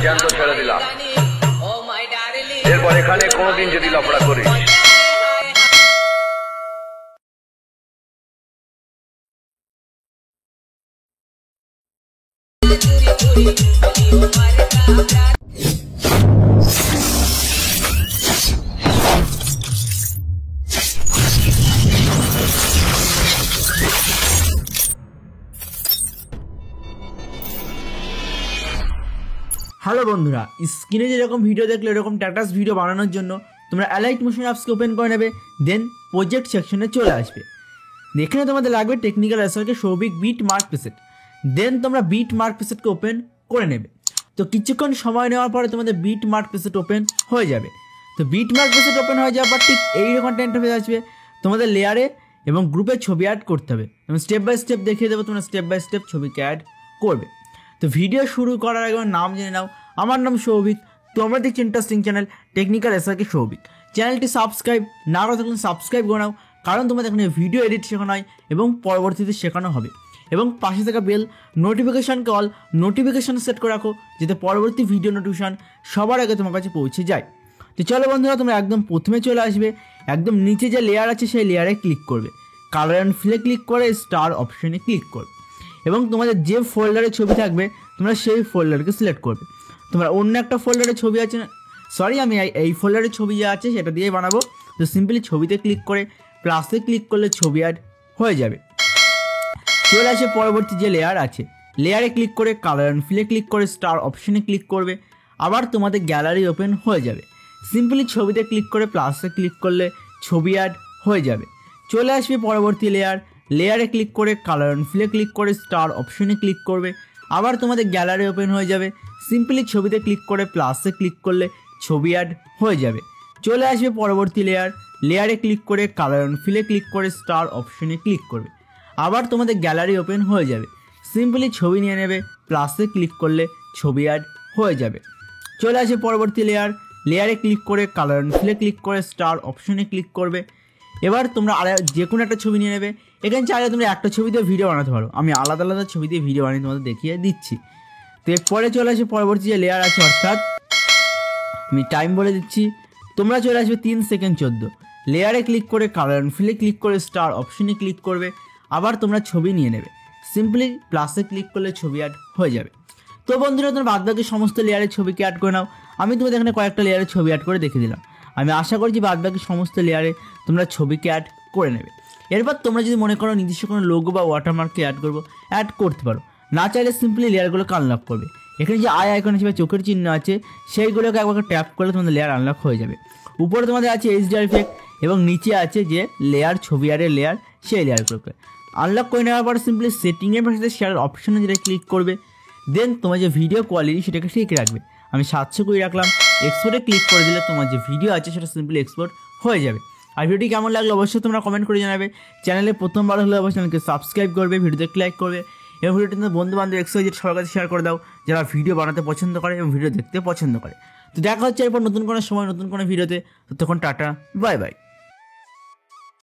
জ্যান্ত ছেড়ে দিলাম। এরপর এখানে কোনোদিন যদি লফড়া করিস হ্যালো বন্ধুরা, স্ক্রিনে যেরকম ভিডিও দেখলে এরকম স্ট্যাটাস ভিডিও বানানোর জন্য তোমরা অ্যালাইট মোশন অ্যাপসকে ওপেন করে নেবে, দেন প্রজেক্ট সেকশনে চলে আসবে। এখানে তোমাদের লাগবে টেকনিক্যাল অ্যাসেটকে Souvik beat mark preset, then তোমরা বিট মার্ক প্রিসেটকে ওপেন করে নেবে। তো কিছুক্ষণ সময় নেওয়ার পরে তোমাদের বিট মার্ক প্রিসেট ওপেন হয়ে যাবে। তো বিট মার্ক প্রিসেট ওপেন হয়ে যাওয়ার পর ঠিক এইরকম একটা ইন্টারফেস আসবে। তোমাদের লেয়ারে এবং গ্রুপে ছবি অ্যাড করতে হবে। তুমি স্টেপ বাই স্টেপ দেখিয়ে দেবো, তোমরা স্টেপ বাই স্টেপ ছবিকে অ্যাড করবে। তো ভিডিও শুরু করার আগে নাম জেনে নাও। আমার নাম সৌভিক, তোমরা দেখছি interesting channel technical SRK Souvik. চ্যানেলটি সাবস্ক্রাইব না করে থাকলে সাবস্ক্রাইব করে নাও, কারণ তোমাদের এখানে ভিডিও এডিট শেখানো হয় এবং পরবর্তীতে শেখানো হবে। এবং পাশে থাকা বেল নোটিফিকেশানকে অল নোটিফিকেশান সেট করে রাখো, যাতে পরবর্তী ভিডিও নোটিফিকেশান সবার আগে তোমার কাছে পৌঁছে যায়। তো চলো বন্ধুরা, তোমরা একদম প্রথমে চলে আসবে, একদম নিচে যে লেয়ার আছে সেই লেয়ারে ক্লিক করবে, কালার অ্যান্ড ফিলে ক্লিক করে স্টার অপশনে ক্লিক করবে এবং তোমাদের যে ফোল্ডারে ছবি থাকবে তোমরা সেই ফোল্ডারকে সিলেক্ট করবে। তোমরা অন্য একটা ফোল্ডারে ছবি আছে, আমি এই ফোল্ডারের ছবি যা আছে সেটা দিয়েই বানাবো। তো সিম্পলি ছবিতে ক্লিক করে প্লাসে ক্লিক করলে ছবি অ্যাড হয়ে যাবে। চলে আসে পরবর্তী যে লেয়ার আছে, লেয়ারে ক্লিক করে কালার অ্যান্ড ফিলে ক্লিক করে স্টার অপশনে ক্লিক করবে, আবার তোমাদের গ্যালারি ওপেন হয়ে যাবে। সিম্পলি ছবিতে ক্লিক করে প্লাসে ক্লিক করলে ছবি অ্যাড হয়ে যাবে। চলে আসবে পরবর্তী লেয়ার, লেয়ারে ক্লিক করে কালার অ্যান্ড ফিলে ক্লিক করে স্টার অপশনে ক্লিক করবে, আবার তোমাদের গ্যালারি ওপেন হয়ে যাবে। সিম্পলি ছবিতে ক্লিক করে প্লাসে ক্লিক করলে ছবি অ্যাড হয়ে যাবে। চলে আসবে পরবর্তী লেয়ার, লেয়ারে ক্লিক করে কালার অ্যান্ড ফিলে ক্লিক করে স্টার অপশনে ক্লিক করবে, আবার তোমাদের গ্যালারি ওপেন হয়ে যাবে। সিম্পলি ছবি নিয়ে নেবে, প্লাসে ক্লিক করলে ছবি অ্যাড হয়ে যাবে। চলে আসে পরবর্তী লেয়ার, লেয়ারে ক্লিক করে কালার অ্যান্ড ফিলে ক্লিক করে স্টার অপশনে ক্লিক করবে। এবার তোমরা যে কোনো একটা ছবি নিয়ে নেবে। এখানে চাইলে তোমরা একটা ছবি দিয়ে ভিডিও বানাতে পারো, আমি আলাদা আলাদা ছবি দিয়ে ভিডিও বানিয়ে তোমাদের দেখিয়ে দিচ্ছি। তো এরপরে চলে আসে পরবর্তী যে লেয়ার আছে, অর্থাৎ আমি টাইম বলে দিচ্ছি, তোমরা চলে আসবে 3 সেকেন্ড 14, লেয়ারে ক্লিক করে কালার অ্যান্ড ফিলে ক্লিক করে স্টার অপশনে ক্লিক করবে, আবার তোমরা ছবি নিয়ে নেবে। সিম্পলি প্লাসে ক্লিক করলে ছবি অ্যাড হয়ে যাবে। তো বন্ধুরা, তোমরা বাদবাকি সমস্ত লেয়ারের ছবিকে অ্যাড করে নাও। আমি তোমাদের এখানে কয়েকটা লেয়ারের ছবি অ্যাড করে দেখে দিলাম। আমি আশা করছি বাদবাকি সমস্ত লেয়ারে তোমরা ছবিকে অ্যাড করে নেবে। এরপর তোমরা যদি মনে করো নির্দিষ্ট কোনো লোগো বা ওয়াটারমার্ককে অ্যাড করবো, অ্যাড করতে পারো। না চাইলে সিম্পলি লেয়ারগুলোকে আনলক করবে। এখানে যে আইকন হিসেবে চোখের চিহ্ন আছে সেইগুলোকে একবার ট্যাপ করলে তোমাদের লেয়ার আনলক হয়ে যাবে। উপরে তোমাদের আছে HDR ইফেক্ট এবং নিচে আছে যে লেয়ার, ছবি আরের লেয়ার, সেই লেয়ারগুলোকে আনলক করে নেওয়ার পর সিম্পলি সেটিংয়ের পাশে শেয়ার অপশনে যেটা ক্লিক করবে, দেন তোমার যে ভিডিও কোয়ালিটি সেটাকে ঠিক রাখবে। আমি 720 রাখলাম, এক্সপোর্টে ক্লিক করে দিলে তোমার যে ভিডিও আছে সেটা সিম্পলি এক্সপোর্ট হয়ে যাবে। আর ভিডিওটি কেমন লাগলো অবশ্যই তোমরা কমেন্ট করে জানাবে। চ্যানেলে প্রথমবার হলে অবশ্যই চ্যানেলকে সাবস্ক্রাইব করবে, ভিডিওতে লাইক করবে এবং ভিডিওটি বন্ধু বান্ধব XYZ সবার কাছে শেয়ার করে দাও, যারা ভিডিও বানাতে পছন্দ করে এবং ভিডিও দেখতে পছন্দ করে। তো দেখা হচ্ছে এরপর নতুন কোনো সময় নতুন কোনো ভিডিওতে। ততক্ষণ টাটা, বাই বাই।